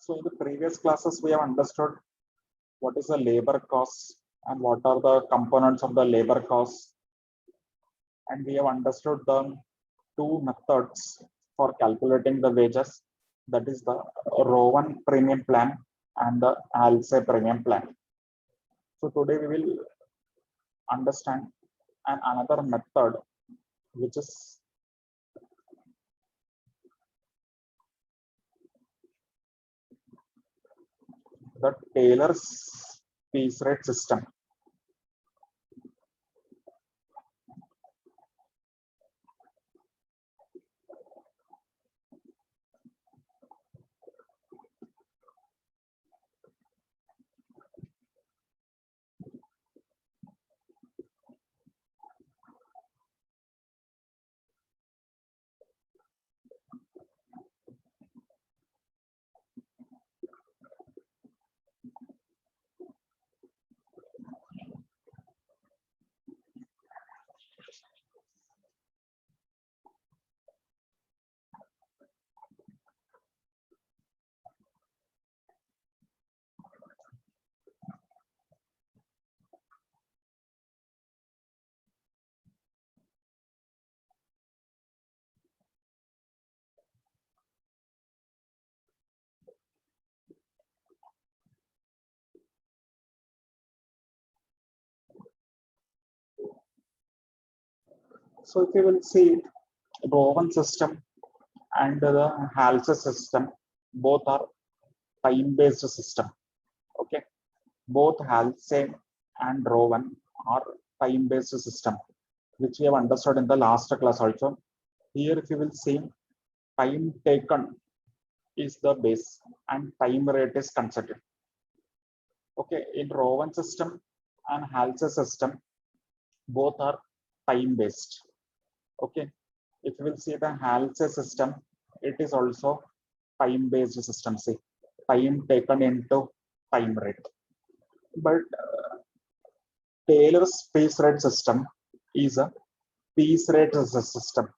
So in the previous classes, we have understood what is the labor cost and what are the components of the labor cost. And we have understood the two methods for calculating the wages. That is the Rowan premium plan and the Halsey premium plan. So today we will understand another method, which is the Taylor's piece rate system. So if you will see Rowan system and the Halsey system, both are time-based system. Okay, both Halsey and Rowan are time-based system, which we have understood in the last class also. Here, if you will see, time taken is the base and time rate is considered. Okay, in Rowan system and Halsey system, both are time-based. Okay, if you will see the Halsey system, it is also time-based system. See, time taken into time rate. But Taylor's piece rate system is a piece rate system.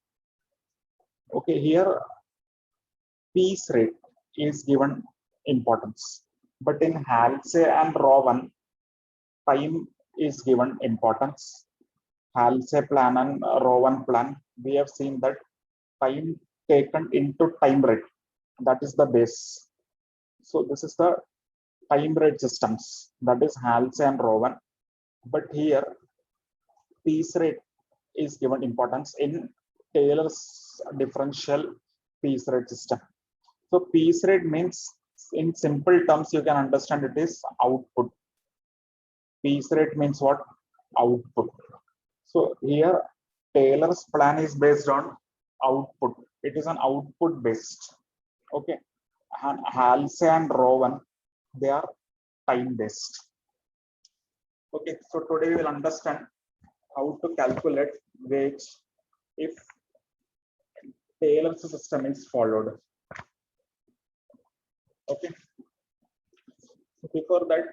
Okay, here piece rate is given importance, but in Halsey and Rowan, time is given importance. Halsey plan and Rowan plan, we have seen that time taken into time rate, that is the base. So this is the time rate systems, that is Halsey and Rowan. But here piece rate is given importance in Taylor's differential piece rate system. So piece rate means, in simple terms, you can understand it is output. Piece rate means what? Output. So here Taylor's plan is based on output. It is an output based. Okay. And Halsey and Rowan, they are time based. Okay. So today we will understand how to calculate wage if Taylor's system is followed. Okay. So before that,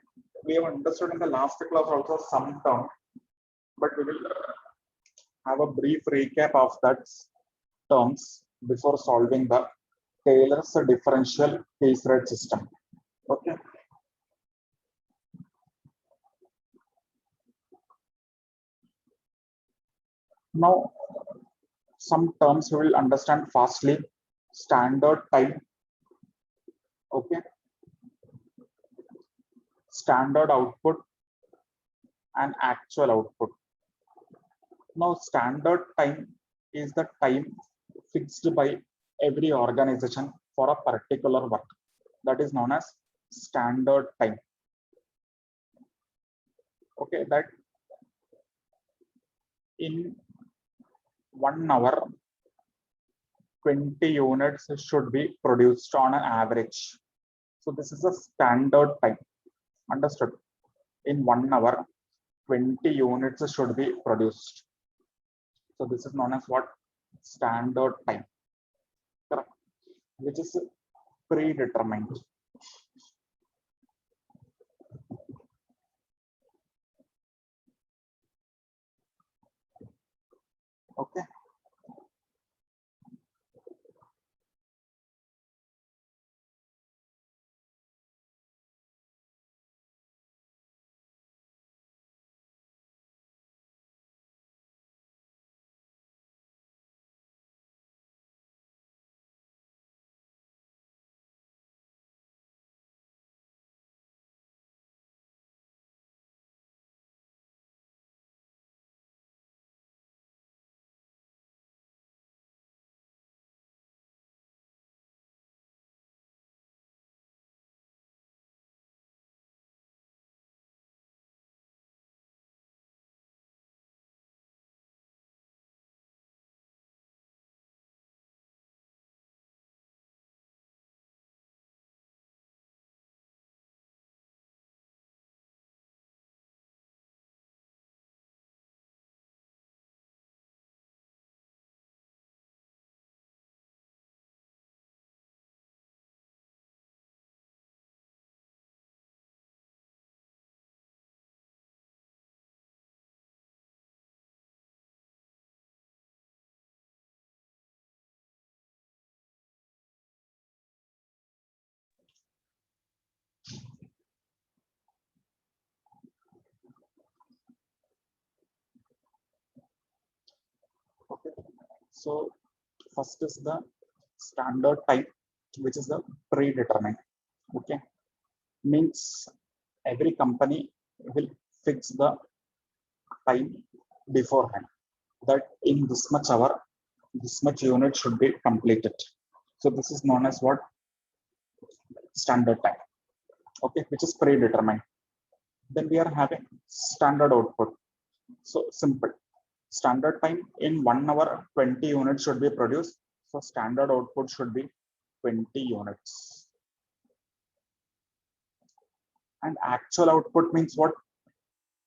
we have understood in the last class also some term, but we will have a brief recap of that terms before solving the Taylor's differential piece rate system. Okay. Now, some terms we will understand fastly. Standard time. Okay. Standard output and actual output. Now, standard time is the time fixed by every organization for a particular work. That is known as standard time. Okay, that in 1 hour, 20 units should be produced on an average. So this is a standard time. Understood? In 1 hour, 20 units should be produced. So this is known as what? Standard time. Correct? Which is predetermined. Okay. Okay, so first is the standard time, which is the predetermined. Okay, means every company will fix the time beforehand that in this much hour, this much unit should be completed. So this is known as what? Standard time. Okay, which is predetermined. Then we are having standard output. So simple. Standard time in 1 hour, 20 units should be produced. So standard output should be 20 units. And actual output means what?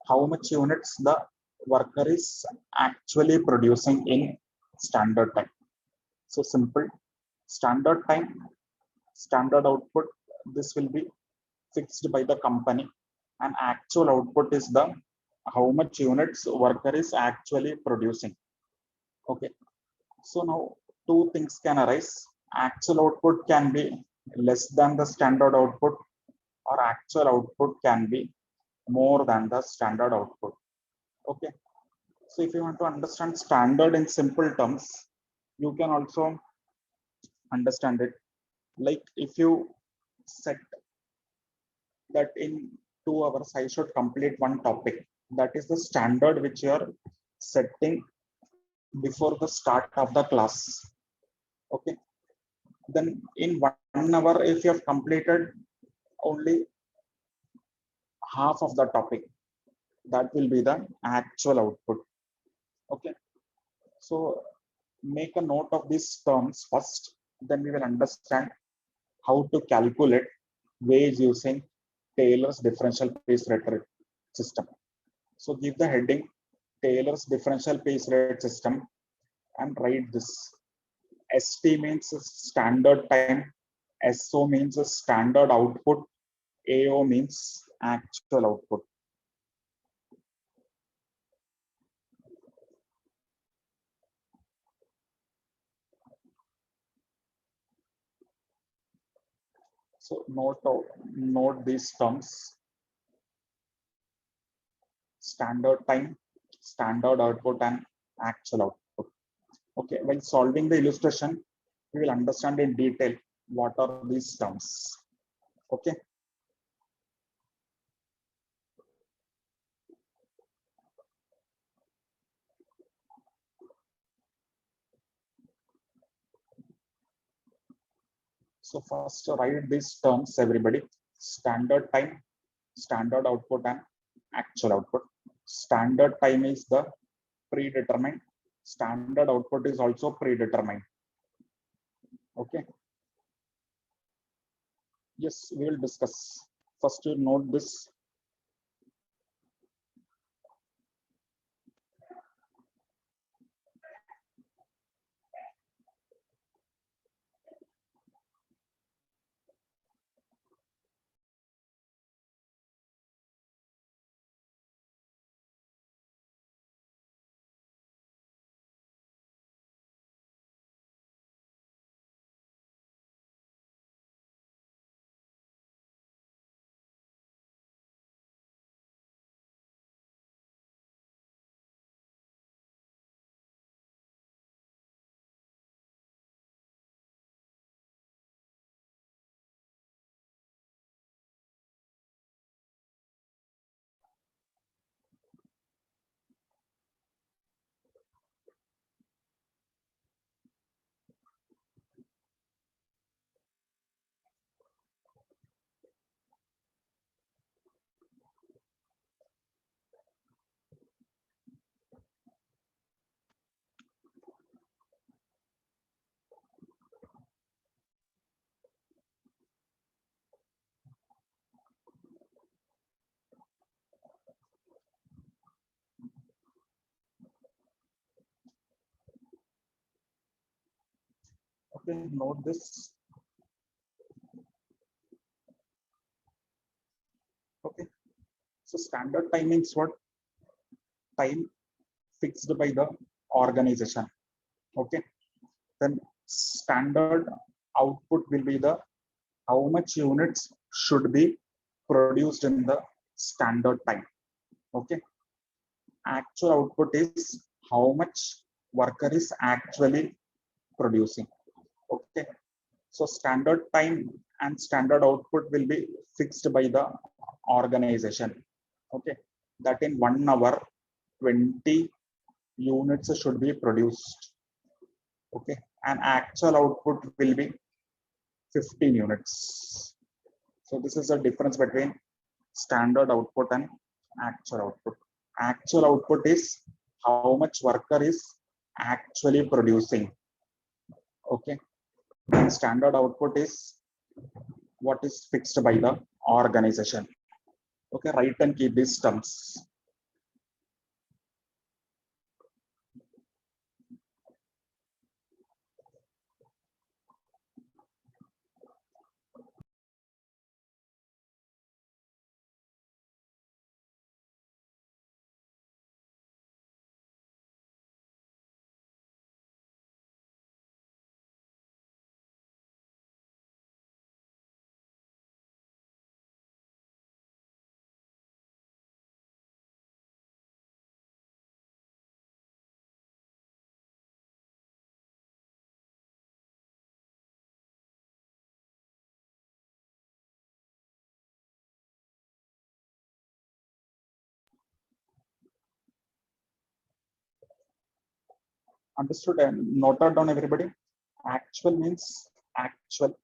How much units the worker is actually producing in standard time. So simple. Standard time, standard output, this will be fixed by the company, and actual output is the how much units worker is actually producing. Okay, so now two things can arise. Actual output can be less than the standard output, or actual output can be more than the standard output. Okay, so if you want to understand standard in simple terms, you can also understand it like if you set that in 2 hours I should complete one topic. That is the standard which you are setting before the start of the class. Okay. Then in 1 hour, if you have completed only half of the topic, that will be the actual output. Okay. So make a note of these terms first, then we will understand how to calculate wage using Taylor's differential piece rate system. So give the heading Taylor's differential piece rate system and write this. ST means standard time, SO means standard output, AO means actual output. So note these terms: standard time, standard output, and actual output. Okay, while solving the illustration, we will understand in detail what are these terms. Okay. So first write these terms, everybody. Standard time, standard output, and actual output. Standard time is the predetermined. Standard output is also predetermined. Okay. Yes, we will discuss. First, you note this. Okay, note this. Okay. So standard time means what? Time fixed by the organization. Okay. Then standard output will be the how much units should be produced in the standard time. Okay. Actual output is how much worker is actually producing. Okay, so standard time and standard output will be fixed by the organization. Okay, that in 1 hour 20 units should be produced. Okay, and actual output will be 15 units. So this is the difference between standard output and actual output. Actual output is how much worker is actually producing. Okay, and standard output is what is fixed by the organization. Okay, write and keep these terms. Understood and noted down, everybody. Actual means actual,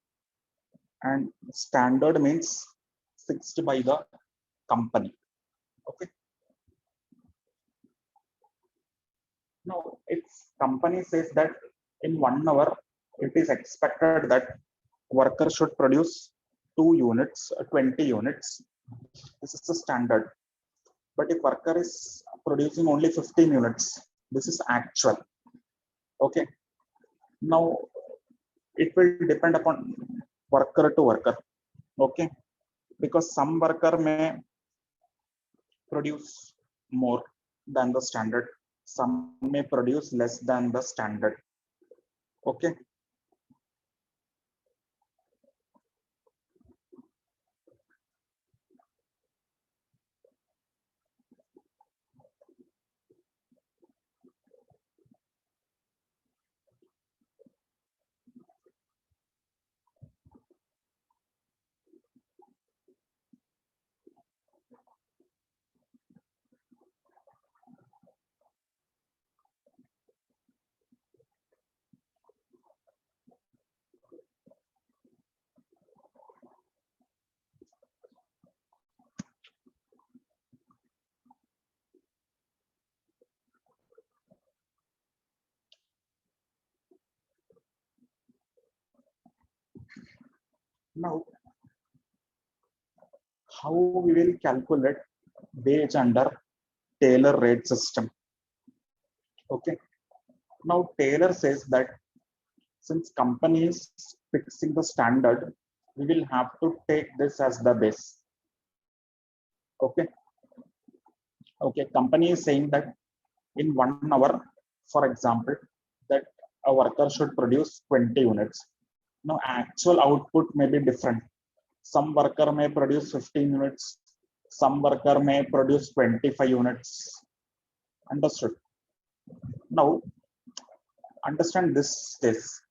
and standard means fixed by the company. Okay, now if company says that in 1 hour it is expected that worker should produce 2 units, 20 units, this is the standard. But if worker is producing only 15 units, this is actual. Okay, now it will depend upon worker to worker. Okay, because some worker may produce more than the standard, some may produce less than the standard. Okay, now how we will calculate wage under Taylor rate system. Okay, now Taylor says that since company is fixing the standard, we will have to take this as the base. Okay, okay, company is saying that in 1 hour, for example, that a worker should produce 20 units. Now actual output may be different. Some worker may produce 15 units, some worker may produce 25 units. Understood? Now understand this case.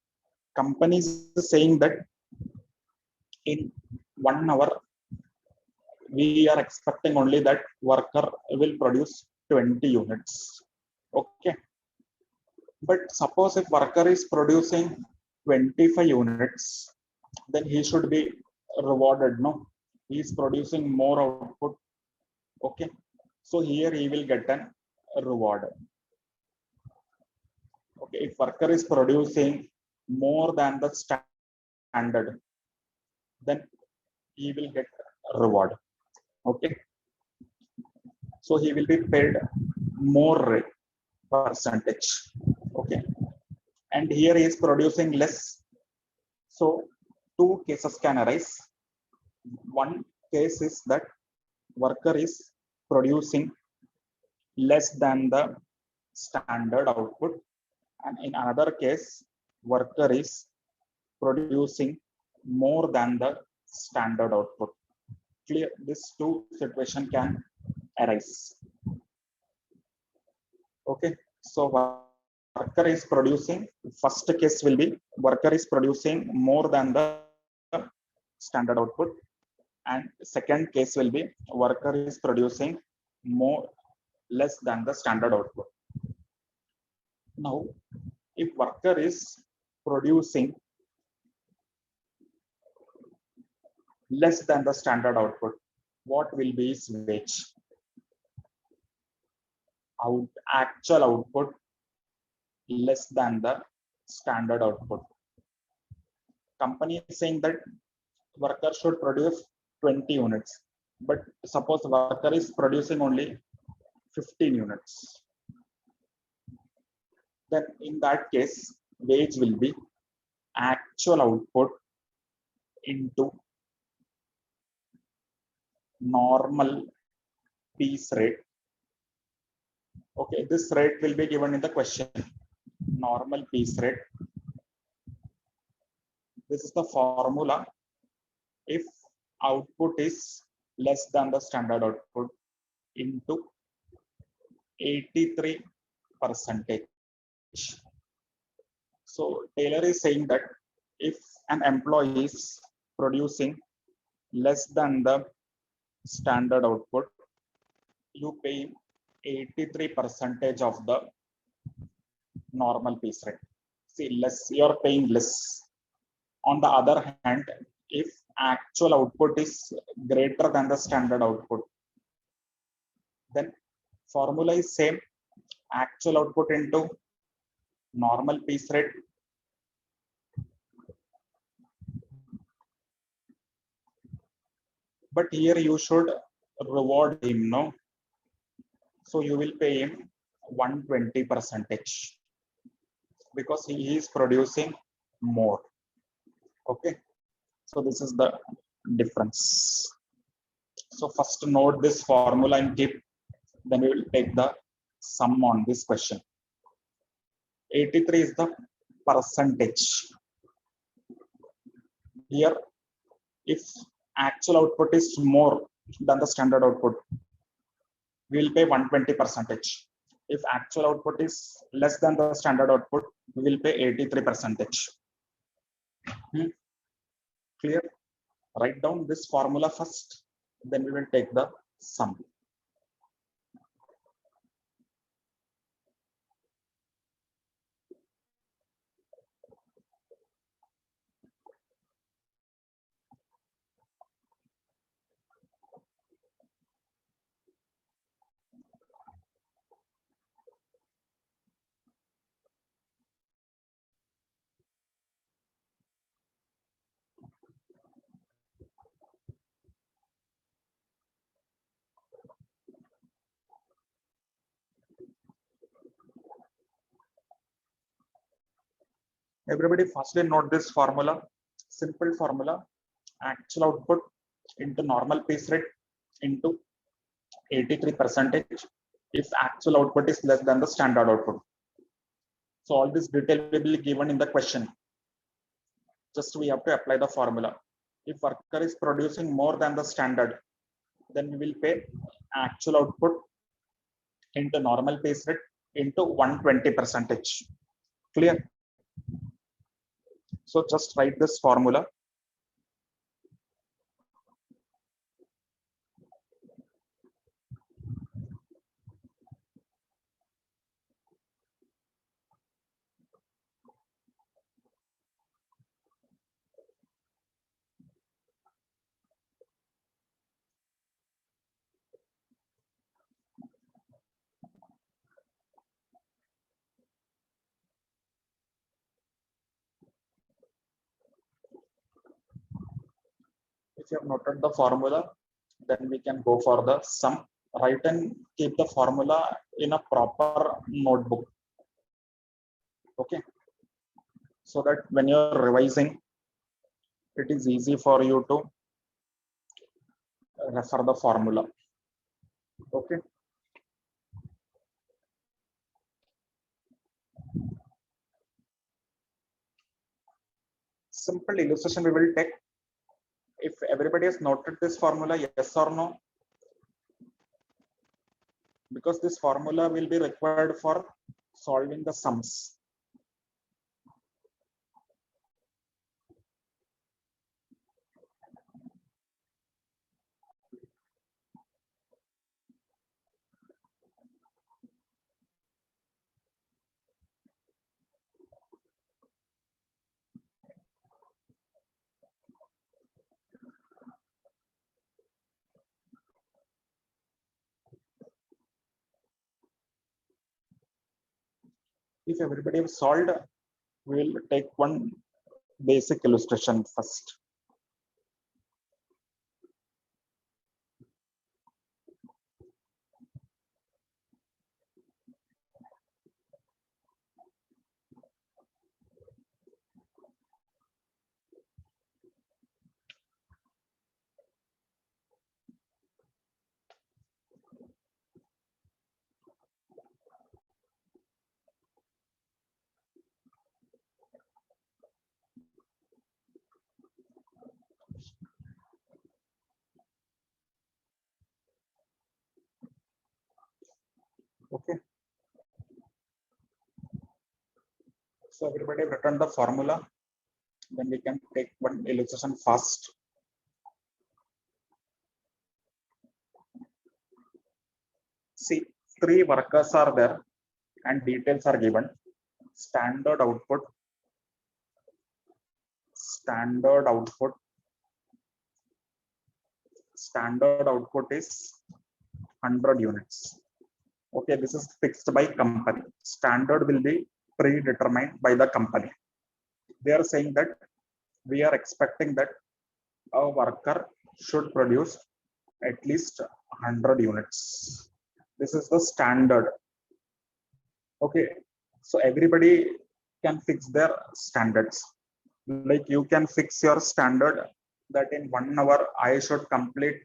Companies saying that in 1 hour we are expecting only that worker will produce 20 units. Okay, but suppose if worker is producing 25 units, then he should be rewarded. No, he is producing more output. Okay, so here he will get an reward. Okay, if worker is producing more than the standard, then he will get reward. Okay, so he will be paid more percentage. Okay, and here he is producing less. So two cases can arise. One case is that worker is producing less than the standard output, and in another case worker is producing more than the standard output. Clear? This two situation can arise. Okay, so worker is producing, first case will be worker is producing more than the standard output, and second case will be worker is producing more less than the standard output. Now if worker is producing less than the standard output, what will be his wage? Actual output less than the standard output. Company is saying that worker should produce 20 units, but suppose worker is producing only 15 units. Then in that case, wage will be actual output into normal piece rate. Okay, this rate will be given in the question. Normal piece rate. This is the formula. If output is less than the standard output into 83%. So Taylor is saying that if an employee is producing less than the standard output, you pay 83% of the normal piece rate. See, less, you're paying less. On the other hand, if actual output is greater than the standard output, then formula is same, actual output into normal piece rate. But here you should reward him, no? So you will pay him 120% because he is producing more. Okay, so this is the difference. So first note this formula and keep, then we will take the sum on this question. 83 is the percentage. Here, if actual output is more than the standard output, we will pay 120%. If actual output is less than the standard output, we will pay 83%. Clear? Write down this formula first, then we will take the sum. Everybody firstly note this formula, simple formula, actual output into normal piece rate into 83% if actual output is less than the standard output. So all this detail will be given in the question. Just we have to apply the formula. If worker is producing more than the standard, then we will pay actual output into normal piece rate into 120%. Clear? So just write this formula. If you have noted the formula, then we can go for the sum. Write and keep the formula in a proper notebook. Okay, so that when you're revising, it is easy for you to refer the formula. Okay. Simple illustration we will take. If everybody has noted this formula, yes or no? Because this formula will be required for solving the sums. If everybody have solved, we'll take one basic illustration first. Okay. So everybody have written the formula. Then we can take one illustration fast. See, three workers are there and details are given. Standard output, standard output, standard output is 100 units. Okay, this is fixed by company. Standard will be predetermined by the company. They are saying that we are expecting that a worker should produce at least 100 units. This is the standard. Okay, so everybody can fix their standards. Like you can fix your standard that in 1 hour I should complete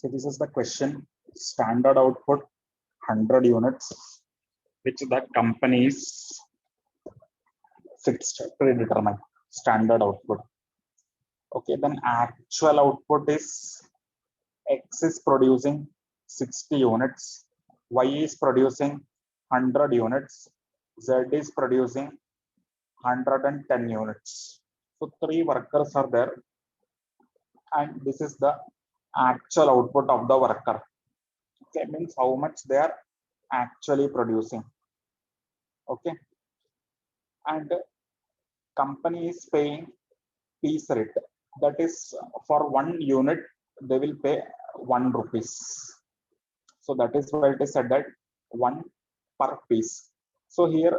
So this is the question. Standard output 100 units, which the company is fixed, predetermined. Standard output. Okay, then actual output is X is producing 60 units, Y is producing 100 units, Z is producing 110 units. So three workers are there and this is the actual output of the worker. Okay, means how much they are actually producing. Okay, and company is paying piece rate, that is for 1 unit they will pay 1 rupees. So that is why it is said that 1 per piece. So here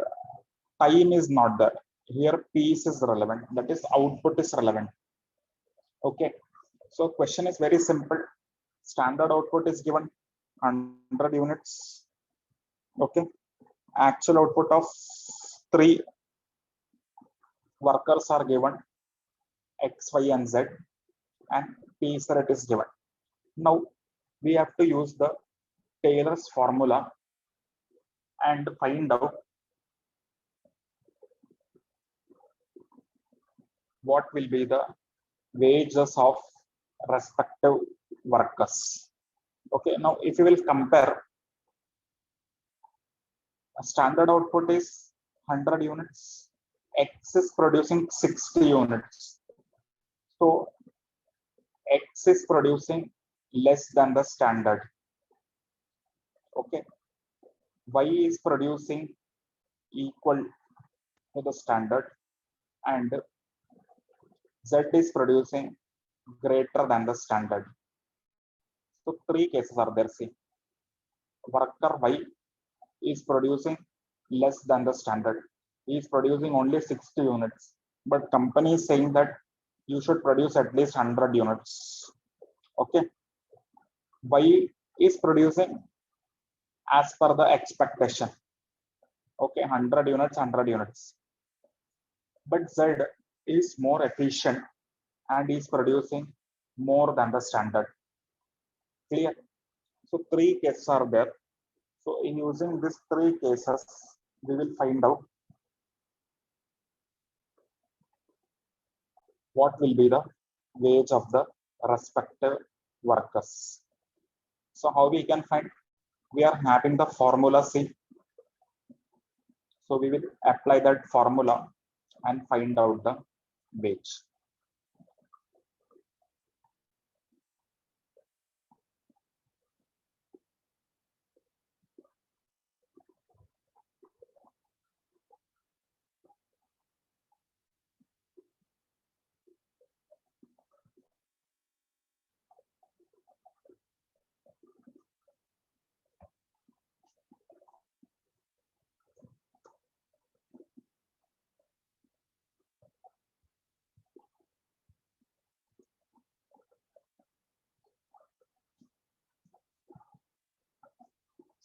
time is not there, here piece is relevant, that is output is relevant. Okay, so question is very simple. Standard output is given 100 units. Okay, actual output of 3 workers are given X, Y, and Z, and piece rate is given. Now we have to use the Taylor's formula and find out what will be the wages of respective workers. Okay, now if you will compare, a standard output is 100 units, X is producing 60 units. So X is producing less than the standard. Okay, Y is producing equal to the standard, and Z is producing greater than the standard. So 3 cases are there. See, worker Y is producing less than the standard. He is producing only 60 units, but company is saying that you should produce at least 100 units. Okay, Y is producing as per the expectation. Okay, 100 units, 100 units. But Z is more efficient and is producing more than the standard. Clear? So 3 cases are there. So in using these 3 cases, we will find out what will be the wage of the respective workers. So how we can find? We are having the formula C. So we will apply that formula and find out the wage.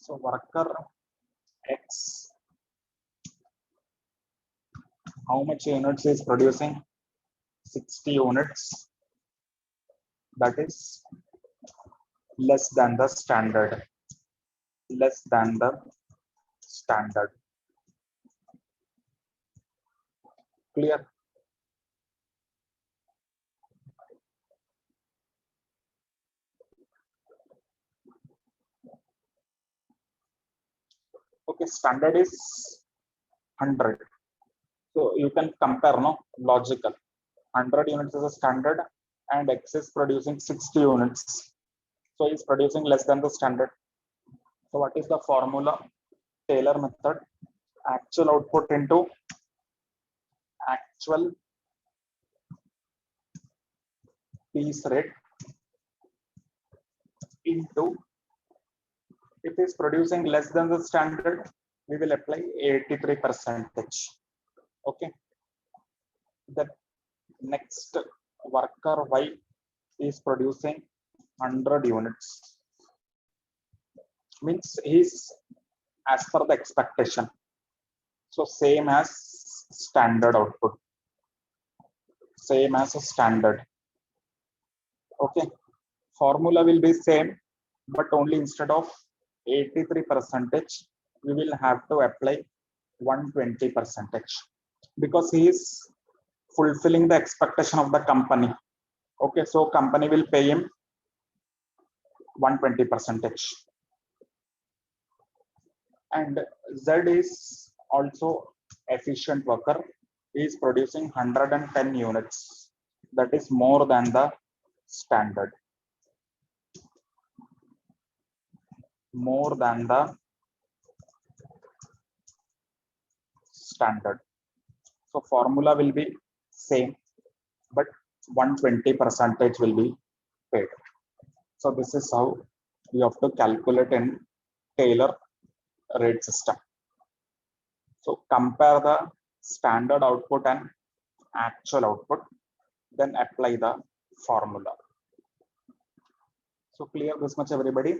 So worker X, how much units is producing? 60 units. That is less than the standard. Less than the standard. Clear? Okay, standard is 100. So you can compare, no, logical. 100 units is a standard and X is producing 60 units. So it's producing less than the standard. So what is the formula? Taylor method. Actual output into actual piece rate into, if it's producing less than the standard, we will apply 83%. Okay. The next worker Y is producing 100 units. Means he's as per the expectation. So same as standard output. Same as a standard. Okay. Formula will be same, but only instead of 83%, we will have to apply 120%, because he is fulfilling the expectation of the company. Okay, so company will pay him 120%. And Z is also efficient worker. He is producing 110 units. That is more than the standard, more than the standard. So formula will be same, but 120% will be paid. So this is how we have to calculate in Taylor rate system. So compare the standard output and actual output, then apply the formula. So clear this much, everybody?